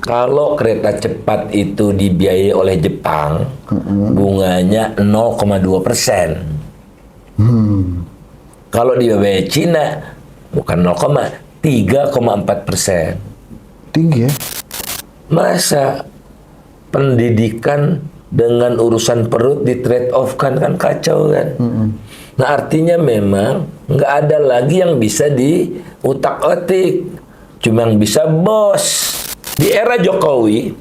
Kalau kereta cepat itu dibiayai oleh Jepang, bunganya 0,2%. Kalau dibiayai Cina, bukan 0,3,4%. Tinggi ya? Masa pendidikan dengan urusan perut di trade off kan kacau kan? Nah artinya memang nggak ada lagi yang bisa diutak-atik, cuma yang bisa bos. Di era Jokowi,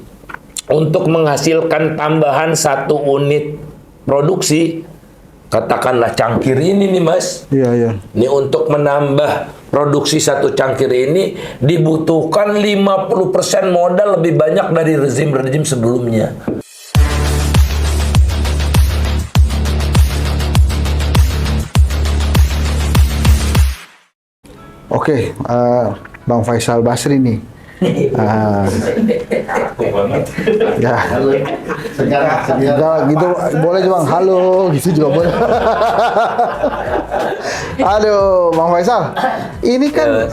untuk menghasilkan tambahan 1 unit produksi, katakanlah cangkir ini nih mas. Iya, iya. Ini untuk menambah produksi 1 cangkir ini dibutuhkan 50% modal lebih banyak dari rezim-rezim sebelumnya. Oke, Bang Faisal Basri nih. Ya, enggak gitu boleh Bang, halo gitu juga boleh. Aduh, Bang Faisal, ini kan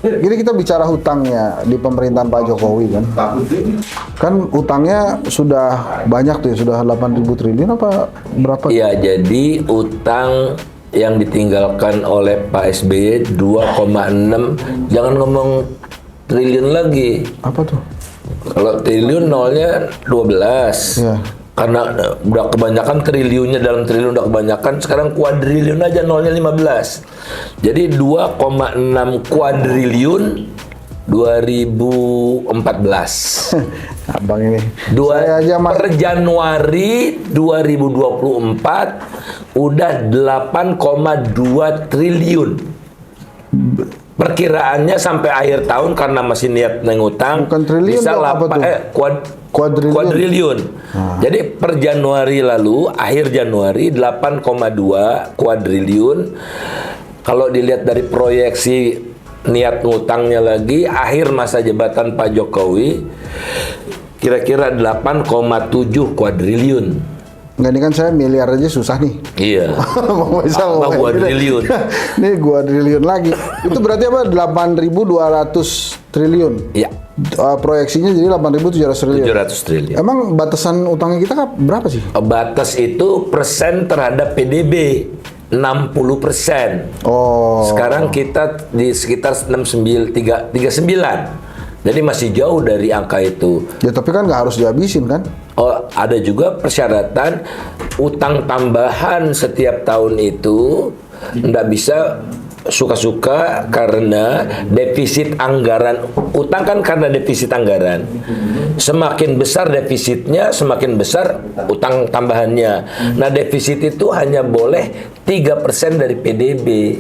ini kita bicara hutangnya di pemerintahan Pak Jokowi kan. Kan hutangnya sudah banyak tuh ya, sudah 8.000 triliun apa berapa? Iya, jadi utang yang ditinggalkan oleh Pak SBY 2,6, jangan ngomong triliun lagi. Apa tuh? Kalau triliun nolnya 12. Ya. Karena udah kebanyakan triliunnya, dalam triliun udah kebanyakan, sekarang kuadriliun aja nolnya 15. Jadi 2,6 kuadriliun 2014. Abang ini. Per Januari 2024 udah 8,2 triliun. Perkiraannya sampai akhir tahun karena masih niat ngutang bisa kuadriliun. Jadi per Januari lalu, akhir Januari 8,2 kuadriliun. Kalau dilihat dari proyeksi niat ngutangnya lagi akhir masa jabatan Pak Jokowi kira-kira 8,7 kuadriliun. Nggak, ini kan saya miliar aja susah nih. Iya. Apa kuadriliun? Ini kuadriliun lagi. Itu berarti apa? 8.200 triliun. Iya. Proyeksinya jadi 8.700 triliun. 700 triliun. Emang batasan utangnya kita berapa sih? Batas itu persen terhadap PDB 60%. Oh. Sekarang kita di sekitar 39. Jadi masih jauh dari angka itu. Ya tapi kan nggak harus dihabisin kan? Oh, ada juga persyaratan utang tambahan setiap tahun itu nggak bisa suka-suka karena defisit anggaran. Utang kan karena defisit anggaran. Semakin besar defisitnya, semakin besar utang tambahannya. Nah, defisit itu hanya boleh 3% dari PDB.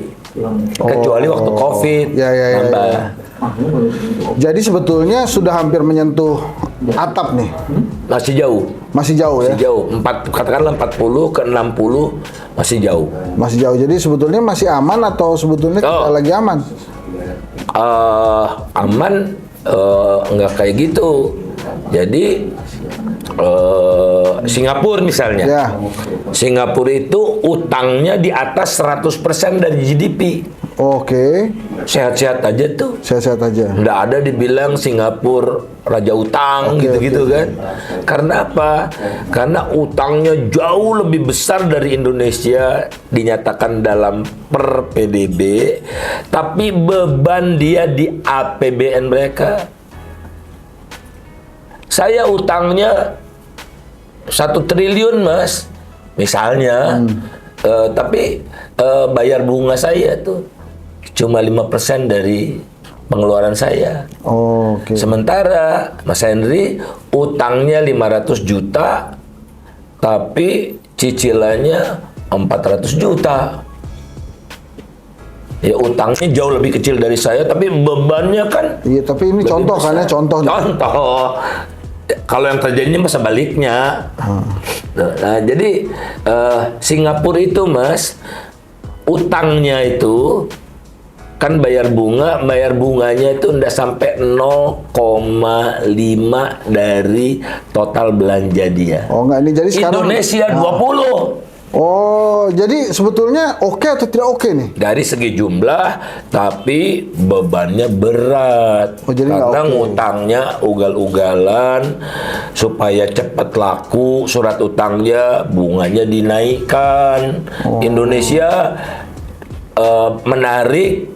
Kecuali waktu COVID nambah. Ya. Jadi sebetulnya sudah hampir menyentuh atap nih. Masih jauh. Masih jauh ya? Masih jauh. Katakanlah 40 ke 60 masih jauh. Masih jauh. Jadi sebetulnya masih aman atau sebetulnya tidak lagi aman? Aman nggak kayak gitu. Jadi Singapura misalnya. Ya. Singapura itu utangnya di atas 100% dari GDP. Oke. Sehat-sehat aja tuh. Sehat-sehat aja. Nggak ada dibilang Singapura raja utang gitu-gitu kan. Karena apa? Karena utangnya jauh lebih besar dari Indonesia dinyatakan dalam per PDB, tapi beban dia di APBN mereka. Saya utangnya 1 triliun mas, misalnya, tapi bayar bunga saya tuh cuma 5% dari pengeluaran saya. Oke. Sementara Mas Henry utangnya 500 juta, tapi cicilannya 400 juta. Ya utangnya jauh lebih kecil dari saya, tapi bebannya kan. Iya, tapi ini contoh kan ya, contoh. Kalau yang terjadinya masa baliknya. Nah, jadi Singapura itu mas, utangnya itu kan bayar bunganya itu udah sampai 0,5 dari total belanja dia. Oh enggak, ini jadi sekarang Indonesia 20. Oh, jadi sebetulnya oke atau tidak oke nih? Dari segi jumlah, tapi bebannya berat. Oh, jadi nggak karena oke. ngutangnya ugal-ugalan supaya cepat laku, surat utangnya bunganya dinaikkan. Indonesia menarik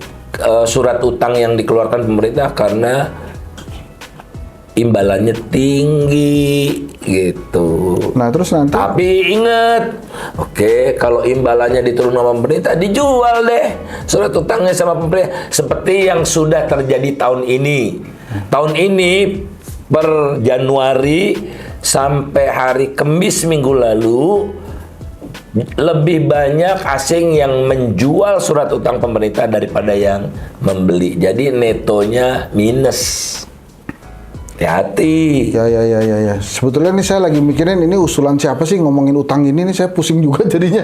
surat utang yang dikeluarkan pemerintah karena imbalannya tinggi gitu. Nah, terus nanti Tapi ingat, oke, kalau imbalannya diturunkan sama pemerintah, dijual deh surat utangnya sama pemerintah. Seperti yang sudah terjadi tahun ini. Tahun ini per Januari sampai hari Kamis minggu lalu, lebih banyak asing yang menjual surat utang pemerintah daripada yang membeli. Jadi netonya minus. Hati-hati. ya. Sebetulnya nih saya lagi mikirin ini usulan siapa sih ngomongin utang ini nih, saya pusing juga jadinya.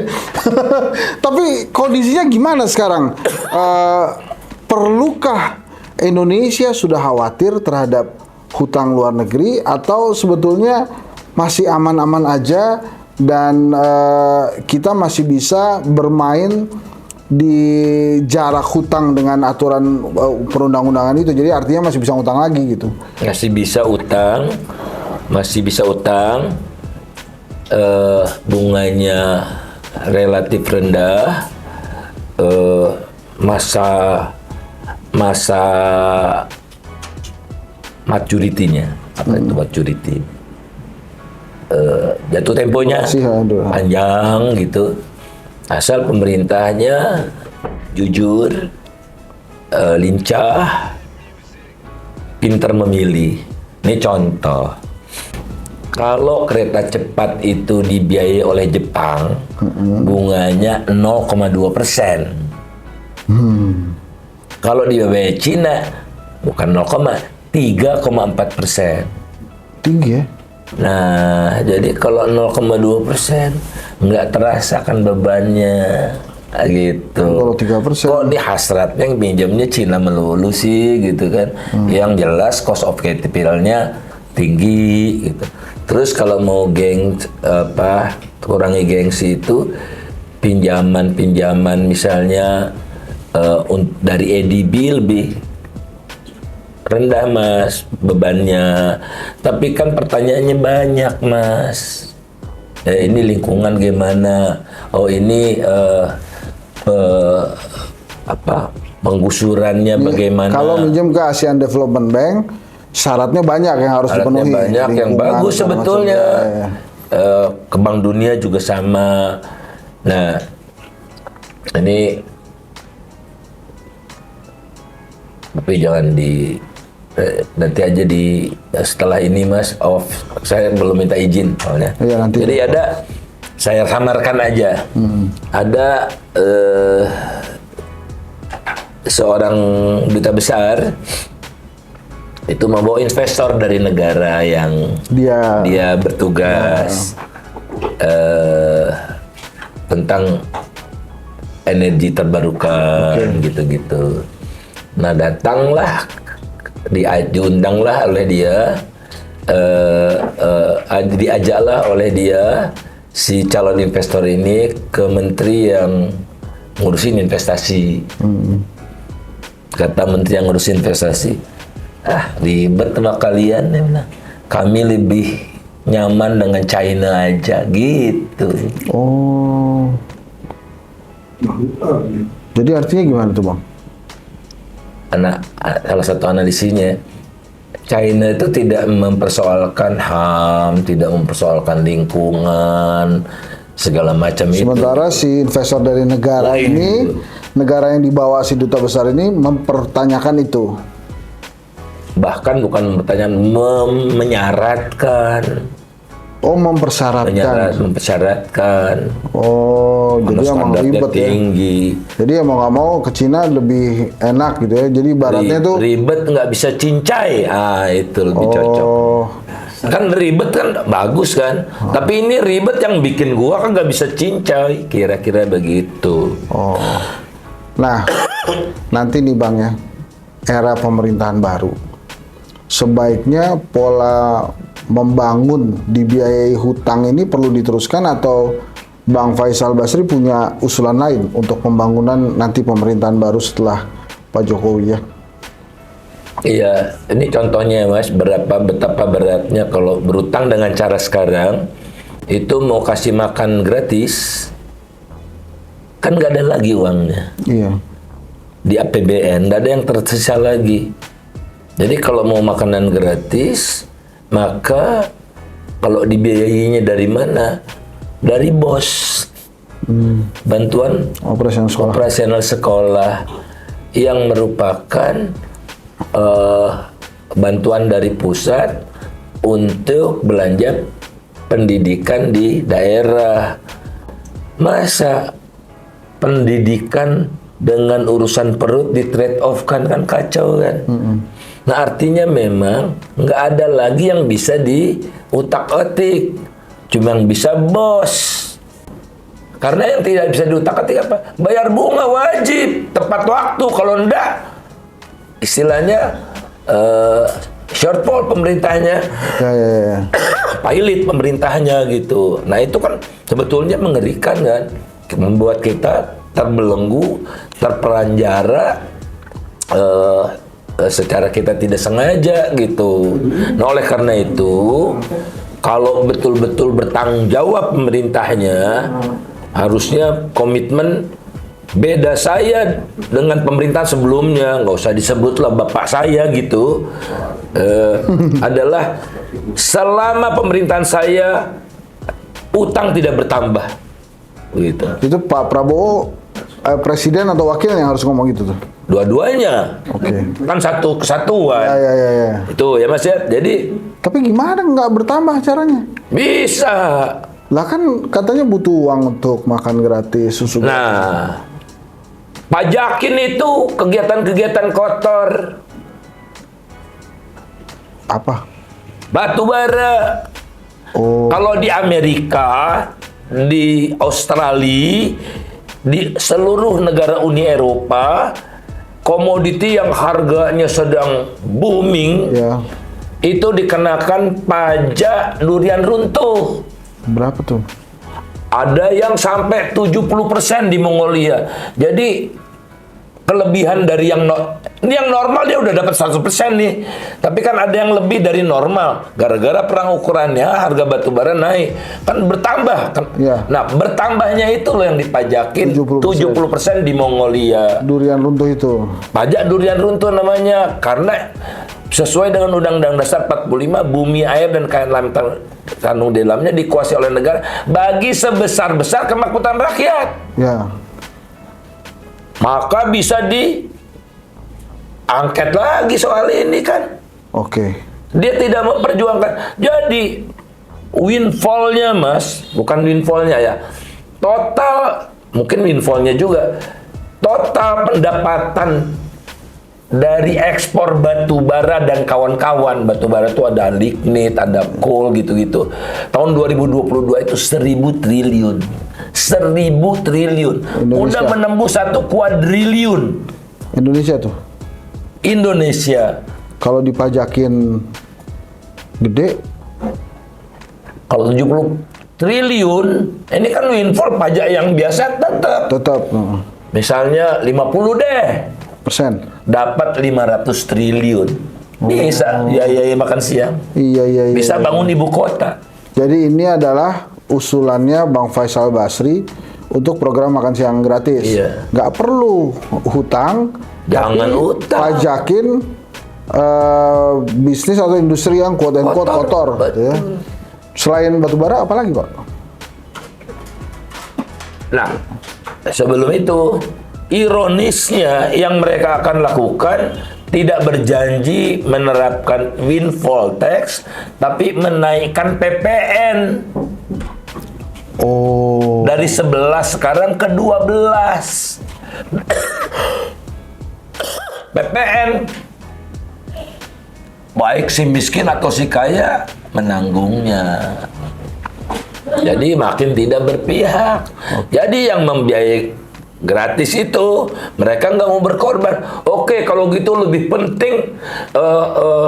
Tapi kondisinya gimana sekarang? Perlukah Indonesia sudah khawatir terhadap hutang luar negeri atau sebetulnya masih aman-aman aja dan kita masih bisa bermain di jarak hutang dengan aturan perundang-undangan itu, jadi artinya masih bisa utang lagi gitu. Masih bisa utang, bunganya relatif rendah, masa maturity-nya, apa itu maturity? Jatuh temponya panjang gitu. Asal pemerintahnya jujur, lincah, pintar memilih. Ini contoh. Kalau kereta cepat itu dibiayai oleh Jepang, bunganya 0,2%. Kalau dibiayai Cina, bukan 0,3,4%. Tinggi ya? Nah, jadi kalau 0,2% nggak terasa kan bebannya, gitu. Kalau 3%, kok di hasratnya yang pinjamnya Cina melulu sih, gitu kan? Yang jelas cost of capitalnya tinggi, gitu. Terus kalau mau kurangi gengsi itu pinjaman misalnya dari ADB lebih rendah Mas bebannya, tapi kan pertanyaannya banyak Mas. Ini lingkungan gimana? Oh ini penggusurannya bagaimana? kalau minjem ke ASEAN Development Bank, syaratnya banyak yang harus dipenuhi. Banyak yang bagus sebetulnya. Ke Bank Dunia juga sama. Nah, ini tapi jangan nanti aja setelah ini Mas, saya belum minta izin soalnya. Iya, nanti. Jadi saya samarkan aja. Ada seorang duta besar itu membawa investor dari negara yang dia bertugas tentang energi terbarukan, gitu-gitu. Nah, diundanglah oleh dia, diajaklah oleh dia si calon investor ini ke menteri yang ngurusin investasi. Kata menteri yang ngurusin investasi, ribet sama kalian, ya benar. Kami lebih nyaman dengan China aja, gitu. Oh. Jadi artinya gimana tuh Bang? Salah satu analisinya, China itu tidak mempersoalkan HAM, tidak mempersoalkan lingkungan, segala macam itu. Sementara si investor dari negara ini, negara yang dibawa si duta besar ini mempertanyakan itu. Bahkan bukan mempertanyakan, menyaratkan. Oh, mempersyaratkan. Oh, jadi emang ribet tinggi. Jadi emang nggak mau ke Cina lebih enak gitu ya. Jadi baratnya tuh ribet nggak bisa cincai. Itu lebih cocok. Kan ribet kan bagus kan. Tapi ini ribet yang bikin gua kan nggak bisa cincai. Kira-kira begitu. Oh. Nah, nanti nih Bang ya, era pemerintahan baru. Sebaiknya pola membangun dibiayai hutang ini perlu diteruskan atau Bang Faisal Basri punya usulan lain untuk pembangunan nanti pemerintahan baru setelah Pak Jokowi ya? Iya, ini contohnya Mas, betapa beratnya kalau berutang dengan cara sekarang, itu mau kasih makan gratis, kan nggak ada lagi uangnya. Iya. Di APBN, nggak ada yang tersisa lagi. Jadi kalau mau makanan gratis, maka kalau dibiayainya dari mana? Dari BOS, bantuan operasional sekolah, yang merupakan bantuan dari pusat untuk belanja pendidikan di daerah. Masa pendidikan dengan urusan perut di trade off kan kacau kan? Nah artinya memang nggak ada lagi yang bisa diutak-atik. Cuma yang bisa bos. Karena yang tidak bisa diutak-atik apa? Bayar bunga wajib, tepat waktu. Kalau enggak, istilahnya shortfall pemerintahnya, pilot pemerintahnya gitu. Nah itu kan sebetulnya mengerikan kan, membuat kita terbelenggu, terperanjara secara kita tidak sengaja gitu. Nah oleh karena itu, kalau betul-betul bertanggung jawab pemerintahnya, harusnya komitmen beda saya dengan pemerintahan sebelumnya, nggak usah disebutlah bapak saya gitu, adalah selama pemerintahan saya utang tidak bertambah, gitu. Itu Pak Prabowo presiden atau wakil yang harus ngomong gitu tuh? Dua-duanya, kan satu kesatuan. Ya. Itu ya Mas ya. Jadi tapi gimana nggak bertambah caranya? bisa. Lah kan katanya butuh uang untuk makan gratis, susu gratis. Nah, pajakin itu kegiatan-kegiatan kotor. Apa? Batu bara. Kalau di Amerika, di Australia, di seluruh negara Uni Eropa, komoditi yang harganya sedang booming, itu dikenakan pajak durian runtuh. Berapa tuh? Ada yang sampai 70% di Mongolia. Jadi kelebihan dari yang ini yang normal dia udah dapat 100% nih. Tapi kan ada yang lebih dari normal. Gara-gara perang ukurannya harga batu bara naik. Kan bertambah kan. Nah, bertambahnya itu loh yang dipajakin 70% di Mongolia. Durian runtuh itu. Pajak durian runtuh namanya, karena sesuai dengan Undang-Undang Dasar 45, bumi, air, dan kain kandung di dalamnya dikuasai oleh negara bagi sebesar-besar kemakmuran rakyat. Ya. Maka bisa diangket lagi soal ini kan. Dia tidak memperjuangkan. Jadi windfall-nya Mas, bukan windfall-nya ya. Total, mungkin windfall-nya juga. Total pendapatan dari ekspor batu bara dan kawan-kawan. Batu bara itu ada lignit, ada coal gitu-gitu. Tahun 2022 itu 1.000 triliun. 1.000 triliun. Indonesia. Udah menembus 1 kuadriliun. Indonesia tuh. Indonesia. Kalau dipajakin gede, kalau 70 triliun, ini kan windfall pajak yang biasa tetap. Misalnya 50 deh. Persen. Dapat 500 triliun. Bisa ya makan siang. Iya. Bisa bangun ibu kota. Jadi ini adalah usulannya Bang Faisal Basri untuk program makan siang gratis. Nggak perlu hutang. Jangan hutang. Pajakin bisnis atau industri yang quote and quote kotor. Ya. Selain batubara, apa lagi Pak? Nah, sebelum itu, ironisnya yang mereka akan lakukan tidak berjanji menerapkan windfall tax, tapi menaikkan PPN. Dari 11 sekarang ke 12. PPN, baik si miskin atau si kaya menanggungnya. Jadi makin tidak berpihak. Jadi yang membiayai gratis itu mereka nggak mau berkorban. Oke, kalau gitu lebih penting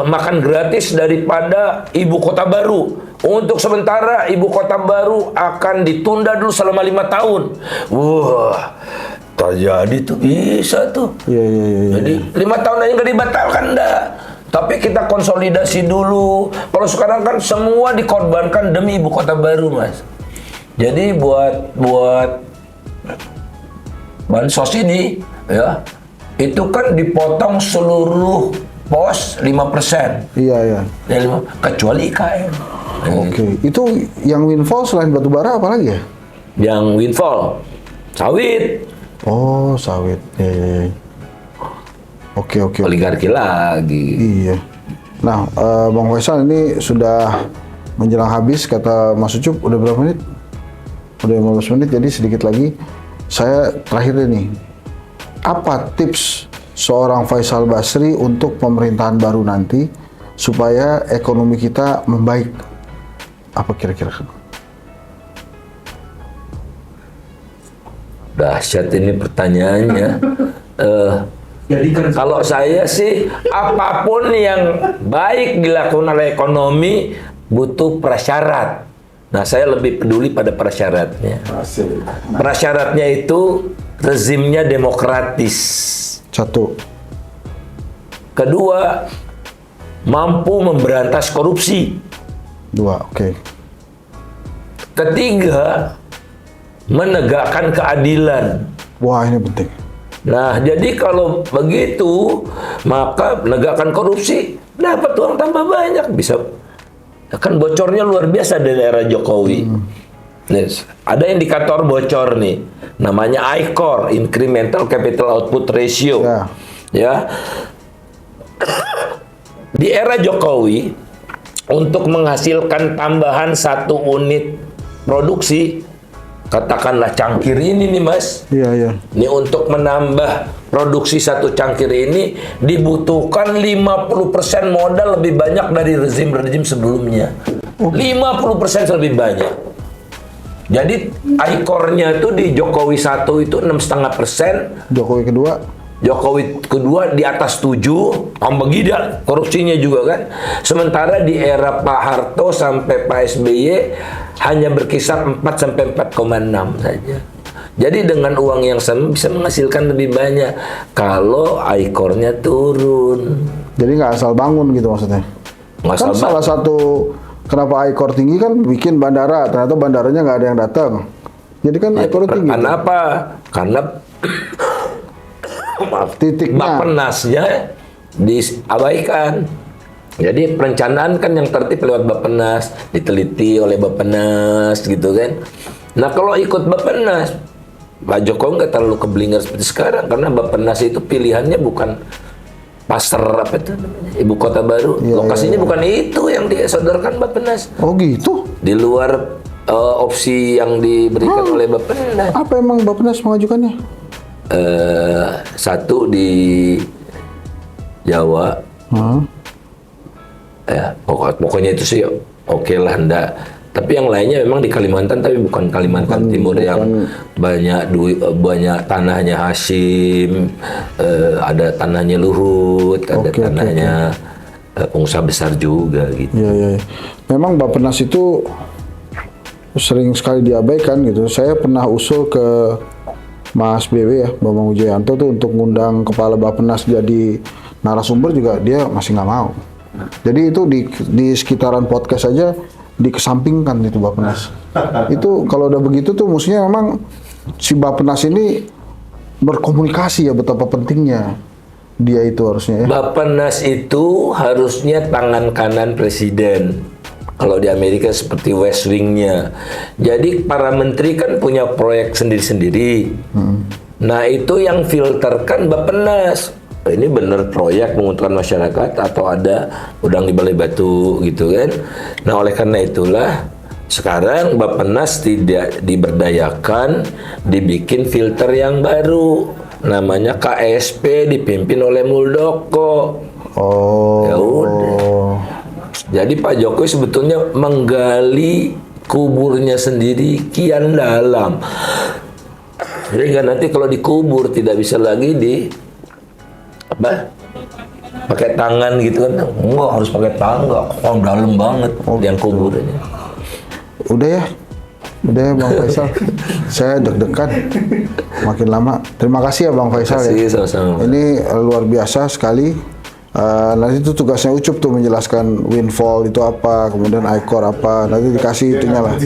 makan gratis daripada ibu kota baru. Untuk sementara ibu kota baru akan ditunda dulu selama 5 tahun. Wah, terjadi tuh, bisa tuh. Iya. Jadi 5 tahun aja nggak dibatalkan, enggak. Tapi kita konsolidasi dulu. Kalau sekarang kan semua dikorbankan demi ibu kota baru, Mas. Jadi buat bansos ini, ya, itu kan dipotong seluruh pos 5%. Iya. Kecuali IKN. Oke. Itu yang windfall selain batu bara apa lagi ya? Yang windfall, sawit. Oh, sawit. Iya. Oke. Oligarki lagi. Iya. Nah, Bang Faisal, ini sudah menjelang habis kata Mas Ucup. Udah berapa menit? Udah 15 menit, jadi sedikit lagi. Saya terakhir nih, apa tips seorang Faisal Basri untuk pemerintahan baru nanti supaya ekonomi kita membaik? Apa kira-kira? Dahsyat ini pertanyaannya. Kalau saya sih, apapun yang baik dilakukan oleh ekonomi butuh prasyarat. Nah, saya lebih peduli pada prasyaratnya. Prasyaratnya itu rezimnya demokratis. 1. Kedua, mampu memberantas korupsi. 2. Oke. Ketiga, menegakkan keadilan. Wah, ini penting. Nah, jadi kalau begitu, maka menegakkan korupsi, dapat uang tambah banyak. Bisa, kan bocornya luar biasa dari era Jokowi. Yes. Ada indikator bocor nih, namanya ICOR, Incremental Capital Output Ratio. Ya. Di era Jokowi, untuk menghasilkan tambahan 1 unit produksi, katakanlah cangkir ini nih, Mas. Iya. Ini untuk menambah produksi 1 cangkir ini dibutuhkan 50% modal lebih banyak dari rezim sebelumnya. 50% lebih banyak. Jadi ICOR-nya itu di Jokowi 1 itu 6,5%. Jokowi kedua di atas 7, begida korupsinya juga kan. Sementara di era Pak Harto sampai Pak SBY hanya berkisar 4 sampai 4,6 saja. Jadi dengan uang yang sama bisa menghasilkan lebih banyak kalau ICOR-nya turun. Jadi nggak asal bangun gitu maksudnya? Kan salah satu kenapa ICOR tinggi kan bikin bandara, ternyata bandaranya nggak ada yang datang. Jadi kan ICOR tinggi. Kenapa? Karena titiknya Bappenasnya diabaikan. Jadi perencanaan kan yang tertib lewat Bappenas, diteliti oleh Bappenas gitu kan. Nah, kalau ikut Bappenas, Pak Jokowi nggak terlalu keblinger seperti sekarang karena Bappenas itu pilihannya bukan pasar apa itu namanya, ibu kota baru. Lokasinya bukan itu yang disodorkan Bappenas. Oh gitu. Di luar opsi yang diberikan oleh Bappenas. Apa emang Bappenas mengajukannya? 1 di Jawa. Ya, pokoknya itu sih oke lah, enggak. Tapi yang lainnya memang di Kalimantan, tapi bukan Kalimantan Timur yang banyak banyak tanahnya Hashim, ada tanahnya Luhut, ada tanahnya pengusaha besar juga gitu. Iya. Memang Bappenas itu sering sekali diabaikan gitu. Saya pernah usul ke Mas BW ya, Bambang Wijoyanto tuh untuk ngundang kepala Bappenas jadi narasumber juga dia masih nggak mau. Jadi itu di sekitaran podcast aja dikesampingkan itu Bappenas. Itu kalau udah begitu tuh mestinya memang si Bappenas ini berkomunikasi ya, betapa pentingnya dia itu harusnya ya. Bappenas itu harusnya tangan kanan presiden. Kalau di Amerika seperti West Wing-nya. Jadi para menteri kan punya proyek sendiri-sendiri. Nah, itu yang filterkan Bappenas. Ini benar proyek menguntungkan masyarakat atau ada udang di balai batu gitu kan. Nah, oleh karena itulah sekarang Bappenas tidak diberdayakan, dibikin filter yang baru. Namanya KSP dipimpin oleh Muldoko. Ya udah. Jadi Pak Jokowi sebetulnya menggali kuburnya sendiri kian dalam. Sehingga nanti kalau dikubur tidak bisa lagi pakai tangan gitu kan. Enggak, harus pakai tangga. Oh, dalam banget yang kuburnya. Udah ya Bang Faisal. Saya deg-degan makin lama. Terima kasih ya Bang Faisal ya. Sama-sama. Ini luar biasa sekali. Nanti itu tugasnya Ucup tuh menjelaskan windfall itu apa, kemudian ICOR apa. Nanti dikasih itunya lah.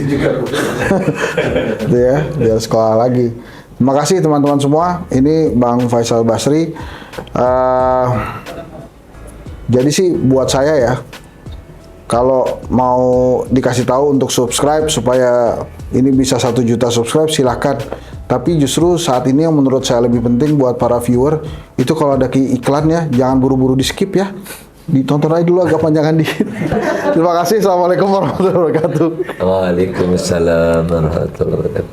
Itu ya, biar sekolah lagi. Terima kasih teman-teman semua. Ini Bang Faisal Basri. Jadi sih buat saya ya, kalau mau dikasih tahu untuk subscribe supaya ini bisa 1 juta subscribe, silahkan. Tapi justru saat ini yang menurut saya lebih penting buat para viewer, itu kalau ada iklannya, jangan buru-buru di skip ya. Ditonton aja dulu agak panjangan dikit. Terima kasih. Assalamualaikum warahmatullahi wabarakatuh. Waalaikumsalam warahmatullahi wabarakatuh.